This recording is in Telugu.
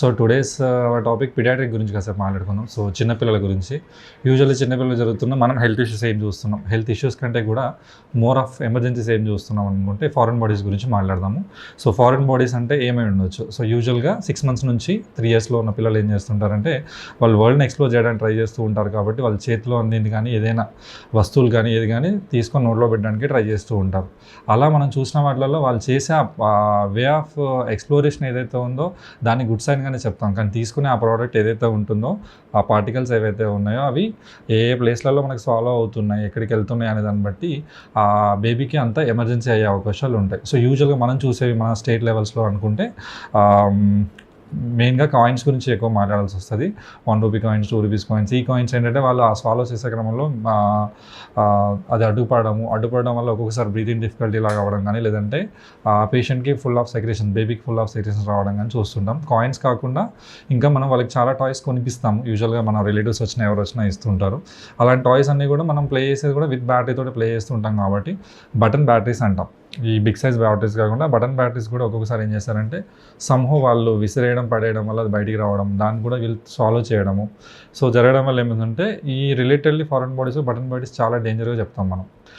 సో టుడేస్ టాపిక్ పిడియాట్రిక్ గురించి కాసేపు మాట్లాడుకుందాం. సో చిన్నపిల్లల గురించి యూజువల్లీ చిన్నపిల్లలు జరుగుతున్న మనం హెల్త్ ఇష్యూస్ ఏం చూస్తున్నాం, హెల్త్ ఇష్యూస్ కంటే కూడా మోర్ ఆఫ్ ఎమర్జెన్సీస్ ఏం చూస్తున్నాం అనుకుంటే ఫారెన్ బాడీస్ గురించి మాట్లాడదాము. సో ఫారెన్ బాడీస్ అంటే ఏమై ఉండొచ్చు. సో యూజువల్గా 6 months నుంచి 3 yearsలో ఉన్న పిల్లలు ఏం చేస్తుంటారంటే వాళ్ళు వరల్డ్ని ఎక్స్ప్లోర్ చేయడానికి ట్రై చేస్తూ ఉంటారు. కాబట్టి వాళ్ళ చేతిలో అందింది కానీ ఏదైనా వస్తువులు కానీ ఏది కానీ తీసుకొని నోట్లో పెట్టడానికి ట్రై చేస్తూ ఉంటారు. అలా మనం చూసిన వాటిల్లో వాళ్ళు చేసే వే ఆఫ్ ఎక్స్ప్లోరేషన్ ఏదైతే ఉందో దాన్ని గుడ్ సైన్ గానే చెప్తాం. కానీ తీసుకునే ఆ ప్రోడక్ట్ ఏదైతే ఉంటుందో ఆ పార్టికల్స్ ఏవైతే ఉన్నాయో అవి ఏ ఏ ప్లేస్లలో మనకు సాల్వ్ అవుతున్నాయి, ఎక్కడికి వెళ్తున్నాయి అనే దాన్ని బట్టి ఆ బేబీకి అంత ఎమర్జెన్సీ అయ్యే అవకాశాలు ఉంటాయి. సో యూజువల్గా మనం చూసేవి మన స్టేట్ లెవెల్స్లో అనుకుంటే మెయిన్గా కాయిన్స్ గురించి ఎక్కువ మాట్లాడాల్సి వస్తుంది. 1 రూపీ కాయిన్స్, 2 రూపీస్ కాయిన్స్. ఈ కాయిన్స్ ఏంటంటే వాళ్ళు ఆ స్వాలో చేసే క్రమంలో అది అడ్డుపడడం వల్ల ఒక్కొక్కసారి బ్రీతింగ్ డిఫికల్టీ లాగా అవ్వడం కానీ, లేదంటే పేషెంట్కి ఫుల్ ఆఫ్ సెక్రేషన్, బేబీకి ఫుల్ ఆఫ్ సెక్రేషన్ రావడం కానీ చూస్తుంటాం. కాయిన్స్ కాకుండా ఇంకా మనం వాళ్ళకి చాలా టాయ్స్ కొనిపిస్తాము. యూజువల్గా మన రిలేటివ్స్ వచ్చినా ఎవరు వచ్చినా ఇస్తుంటారు. అలాంటి టాయ్స్ అన్నీ కూడా మనం ప్లే చేసేది కూడా విత్ బ్యాటరీతో ప్లే చేస్తుంటాం. కాబట్టి బటన్ బ్యాటరీస్ అంటాం. ఈ బిగ్ సైజ్ బ్యాటరీస్ కాకుండా బటన్ బ్యాటరీస్ కూడా ఒక్కొక్కసారి ఏం చేస్తారంటే సమ్హో వాళ్ళు విసిరేయడం, పడేయడం వల్ల అది బయటికి రావడం, దాన్ని కూడా వీళ్ళు సాల్వ్ చేయడము. సో జరగడం వల్ల ఏమిటంటే ఈ రిలేటెడ్లీ ఫారెన్ బాడీస్ బటన్ బాడీస్ చాలా డేంజర్గా చెప్తాం మనం.